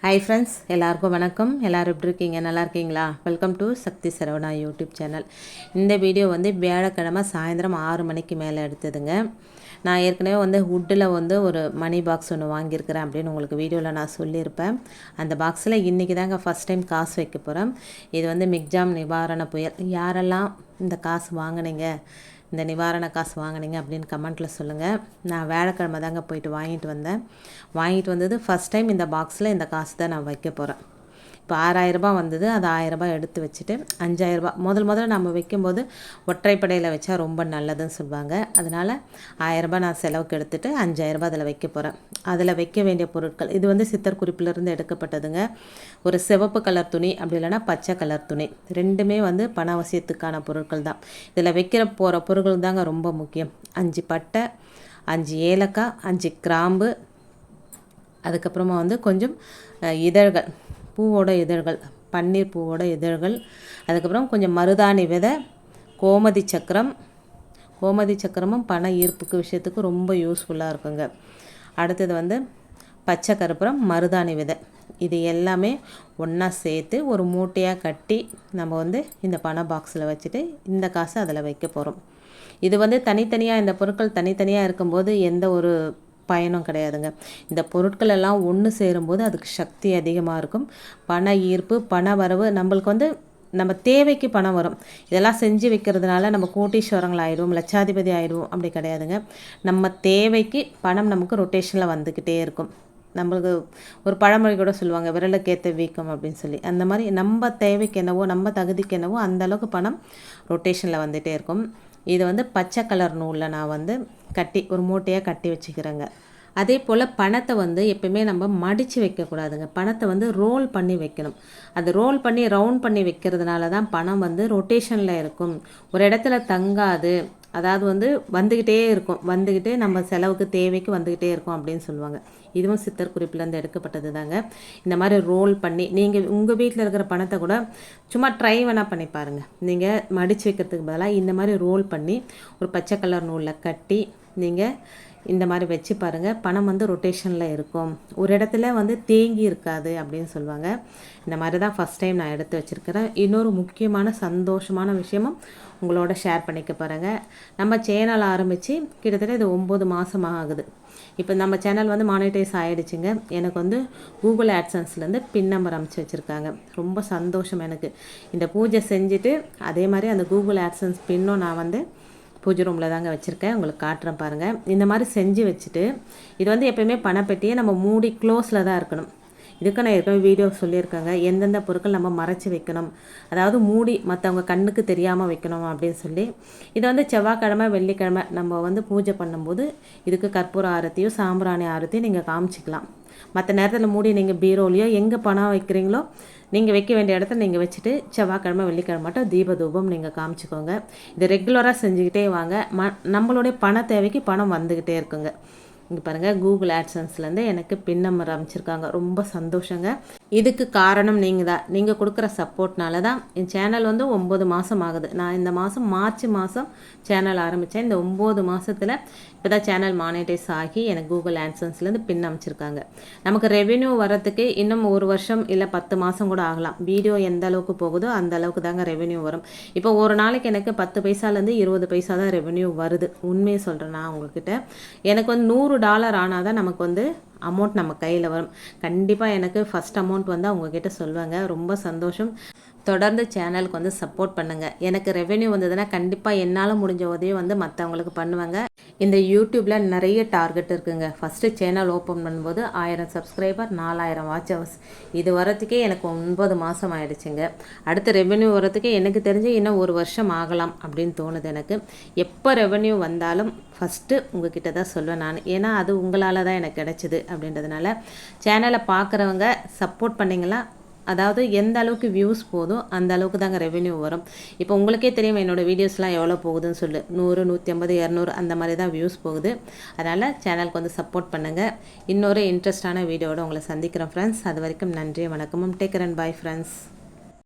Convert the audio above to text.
Hi friends, எல்லாருக்கும் வணக்கம். எல்லோரும் எப்படி இருக்கீங்க? நல்லா இருக்கீங்களா? Welcome to Sakthi Saravana YouTube channel. இந்த வீடியோ வியாழக்கிழமை சாயந்தரம் 6 மணிக்கு மேலே எடுத்ததுங்க. நான் ஏற்கனவே வுட்டில் ஒரு மணி பாக்ஸ் ஒன்று வாங்கியிருக்கிறேன் அப்படின்னு உங்களுக்கு வீடியோவில் நான் சொல்லியிருப்பேன். அந்த பாக்ஸில் இன்றைக்கி தாங்க ஃபஸ்ட் டைம் காசு வைக்க போகிறேன். இது மிக்ஜாம் நிவாரண புயல். யாரெல்லாம் இந்த காசு வாங்கினீங்க, இந்த நிவாரண காசு வாங்கினீங்க அப்படின்னு கமெண்ட்டில் சொல்லுங்கள். நான் வியாழக்கிழமை தாங்க போயிட்டு வாங்கிட்டு வந்தது ஃபஸ்ட் டைம் இந்த பாக்ஸில் இந்த காசு தான் நான் வைக்க போகிறேன். இப்போ 6000 வந்தது. அது 1000 எடுத்து வச்சுட்டு 5000 முதல்ல நம்ம வைக்கும்போது ஒற்றைப்படையில் வச்சா ரொம்ப நல்லதுன்னு சொல்லுவாங்க. அதனால் 1000 நான் செலவுக்கு எடுத்துகிட்டு 5000 அதில் வைக்க போகிறேன். அதில் வைக்க வேண்டிய பொருட்கள் இது சித்தர் குறிப்பிலிருந்து எடுக்கப்பட்டதுங்க. ஒரு சிவப்பு கலர் துணி, அப்படி இல்லைன்னா பச்சை கலர் துணி, ரெண்டுமே பண அவசியத்துக்கான பொருட்கள் தான். இதில் வைக்கிற போகிற பொருட்கள் தாங்க ரொம்ப முக்கியம். 5 பட்டை, 5 ஏலக்காய், 5 கிராம்பு, அதுக்கப்புறமா கொஞ்சம் இதழ்கள், பூவோட இதழ்கள், பன்னீர் பூவோட இதழ்கள், அதுக்கப்புறம் கொஞ்சம் மருதாணி விதை, கோமதி சக்கரமும் பண ஈர்ப்புக்கு விஷயத்துக்கு ரொம்ப யூஸ்ஃபுல்லாக இருக்குங்க. அடுத்தது பச்சை கற்பூரம், மருதாணி விதை, இது எல்லாமே ஒன்றா சேர்த்து ஒரு மூட்டையாக கட்டி நம்ம இந்த பண பாக்ஸில் வச்சுட்டு இந்த காசை அதில் வைக்க போகிறோம். இது தனித்தனியாக, இந்த பொருட்கள் தனித்தனியாக இருக்கும்போது எந்த ஒரு பயனும் கிடையாதுங்க. இந்த பொருட்கள் எல்லாம் ஒன்று சேரும்போது அதுக்கு சக்தி அதிகமாக இருக்கும். பண ஈர்ப்பு, பண வரவு, நம்மளுக்கு நம்ம தேவைக்கு பணம் வரும். இதெல்லாம் செஞ்சு வைக்கிறதுனால நம்ம கோட்டீஸ்வரங்கள் ஆகிடுவோம், லட்சாதிபதி ஆகிடுவோம், அப்படி கிடையாதுங்க. நம்ம தேவைக்கு பணம் நமக்கு ரொட்டேஷனில் வந்துக்கிட்டே இருக்கும். நம்மளுக்கு ஒரு பழமொழி கூட சொல்லுவாங்க, விரலுக்கேற்ற வீக்கம் அப்படின்னு சொல்லி. அந்த மாதிரி நம்ம தேவைக்கு என்னவோ, நம்ம தகுதிக்கு என்னவோ அந்த அளவுக்கு பணம் ரொட்டேஷனில் வந்துகிட்டே இருக்கும். இது பச்சை கலர் நூலில் நான் கட்டி ஒரு மூட்டையாக கட்டி வச்சுக்கிறேங்க. அதே போல் பணத்தை எப்பயுமே நம்ம மடித்து வைக்கக்கூடாதுங்க. பணத்தை ரோல் பண்ணி வைக்கணும். அது ரோல் பண்ணி ரவுண்ட் பண்ணி வைக்கிறதுனால தான் பணம் ரொட்டேஷனில் இருக்கும், ஒரு இடத்துல தங்காது. அதாவது வந்துக்கிட்டே இருக்கும், வந்துக்கிட்டே நம்ம செலவுக்கு தேவைக்கு வந்துக்கிட்டே இருக்கும் அப்படின்னு சொல்லுவாங்க. இதுவும் சித்தர் குறிப்பிலேருந்து எடுக்கப்பட்டது தாங்க. இந்த மாதிரி ரோல் பண்ணி நீங்கள் உங்கள் வீட்டில் இருக்கிற பணத்தை கூட சும்மா ட்ரை வேணால் பண்ணி பாருங்கள். நீங்கள் மடித்து வைக்கிறதுக்கு பதிலாக இந்த மாதிரி ரோல் பண்ணி ஒரு பச்சை கலர் நூலில் கட்டி நீங்கள் இந்த மாதிரி வச்சு பாருங்கள். பணம் ரொட்டேஷனில் இருக்கும், ஒரு இடத்துல தேங்கி இருக்காது அப்படின்னு சொல்லுவாங்க. இந்த மாதிரி தான் ஃபஸ்ட் டைம் நான் எடுத்து வச்சுருக்கிறேன். இன்னொரு முக்கியமான சந்தோஷமான விஷயமும் உங்களோட ஷேர் பண்ணிக்க பாருங்கள். நம்ம சேனல் ஆரம்பித்து கிட்டத்தட்ட இது 9 மாதம் ஆகுது. இப்போ நம்ம சேனல் மானிட்டைஸ் ஆகிடுச்சுங்க. எனக்கு கூகுள் ஆட்சன்ஸ்லேருந்து பின் நம்பர் அமைச்சு வச்சுருக்காங்க. ரொம்ப சந்தோஷம் எனக்கு. இந்த பூஜை செஞ்சுட்டு அதே மாதிரி அந்த கூகுள் ஆட்சன்ஸ் பின்னும் நான் பூஜை ரூமில் தாங்க வச்சுருக்கேன். உங்களுக்கு காட்டுறேன் பாருங்கள். இந்த மாதிரி செஞ்சு வச்சுட்டு இது எப்போயுமே பணப்பெட்டியை நம்ம மூடி க்ளோஸில் தான் இருக்கணும். இதுக்கு நான் ஏற்கனவே வீடியோ சொல்லியிருக்கேங்க, எந்தெந்த பொருட்கள் நம்ம மறைச்சி வைக்கணும், அதாவது மூடி மற்றவங்க கண்ணுக்கு தெரியாமல் வைக்கணும் அப்படின்னு சொல்லி. இது செவ்வாய்க்கிழமை, வெள்ளிக்கிழமை நம்ம பூஜை பண்ணும்போது இதுக்கு கற்பூர ஆரத்தியோ சாம்பிராணி ஆரத்தியோ நீங்கள் காமிச்சிக்கலாம். மற்ற நேரத்தில் மூடி நீங்கள் பீரோலையோ எங்கே பணம் வைக்கிறீங்களோ நீங்கள் வைக்க வேண்டிய இடத்துல நீங்கள் வச்சுட்டு செவ்வாய்க்கிழமை, வெள்ளிக்கிழமை மட்டும் தீப தூபம் நீங்கள் காமிச்சிக்கோங்க. இது ரெகுலராக செஞ்சுக்கிட்டே வாங்க. நம்மளுடைய பண தேவைக்கு பணம் வந்துக்கிட்டே இருக்குங்க. இங்கே பாருங்கள், கூகுள் ஆட்சன்ஸ்லேருந்து எனக்கு பின் நம்பர் அமைச்சிருக்காங்க. ரொம்ப சந்தோஷங்க. இதுக்கு காரணம் நீங்கள் தான். நீங்கள் கொடுக்குற சப்போர்ட்னால தான் என் சேனல் 9 மாதம் ஆகுது. நான் இந்த மாதம் மார்ச் மாதம் சேனல் ஆரம்பித்தேன். இந்த 9 மாதத்தில் இப்போ தான் சேனல் மானிட்டைஸ் ஆகி எனக்கு கூகுள் ஆட்சன்ஸ்லேருந்து பின் அமைச்சிருக்காங்க. நமக்கு ரெவென்யூ வரத்துக்கு இன்னும் 1 வருஷம் இல்லை 10 மாதம் கூட ஆகலாம். வீடியோ எந்த அளவுக்கு போகுதோ அந்த அளவுக்கு தாங்க ரெவென்யூ வரும். இப்போ ஒரு நாளைக்கு எனக்கு 10 பைசாலேருந்து 20 பைசா தான் ரெவென்யூ வருது. உண்மையை சொல்கிறேன் நான் உங்ககிட்ட. எனக்கு $100 ஆனால் தான் நமக்கு அமௌண்ட் நம்ம கையில் வரும். கண்டிப்பாக எனக்கு ஃபஸ்ட் அமௌண்ட் அவங்கக்கிட்ட சொல்லுவாங்க. ரொம்ப சந்தோஷம். தொடர்ந்து சேனலுக்கு சப்போர்ட் பண்ணுங்கள். எனக்கு ரெவென்யூ வந்ததுன்னா கண்டிப்பாக என்னால் முடிஞ்ச உதவி மற்றவங்களுக்கு பண்ணுவாங்க. இந்த யூடியூப்பில் நிறைய டார்கெட் இருக்குங்க. ஃபஸ்ட்டு சேனல் ஓப்பன் பண்ணும்போது 1000 சப்ஸ்கிரைபர், 4000 வாட்ச் ஹவர்ஸ், இது வரத்துக்கே எனக்கு 9 மாதம் ஆகிடுச்சுங்க. அடுத்த ரெவென்யூ வரத்துக்கே எனக்கு தெரிஞ்சு இன்னும் 1 வருஷம் ஆகலாம் அப்படின்னு தோணுது எனக்கு. எப்போ ரெவென்யூ வந்தாலும் ஃபஸ்ட்டு உங்ககிட்ட தான் சொல்லுவேன் நான். ஏன்னா அது உங்களால் தான் எனக்கு கிடச்சிது அப்படின்றதுனால சேனலை பார்க்குறவங்க சப்போர்ட் பண்ணிங்களா, அதாவது எந்த அளவுக்கு வியூஸ் போதோ அந்த அளவுக்கு தாங்க ரெவென்யூ வரும். இப்போ உங்களுக்கே தெரியும் என்னோடய வீடியோஸ்லாம் எவ்வளோ போகுதுன்னு சொல்லு. 100, 150, 200 அந்த மாதிரி தான் வியூஸ் போகுது. அதனால் சேனலுக்கு சப்போர்ட் பண்ணுங்கள். இன்னொரு இன்ட்ரெஸ்டான வீடியோவோட உங்களை சந்திக்கிறேன் ஃப்ரெண்ட்ஸ். அது வரைக்கும் நன்றி, வணக்கமும். Take care and bye friends.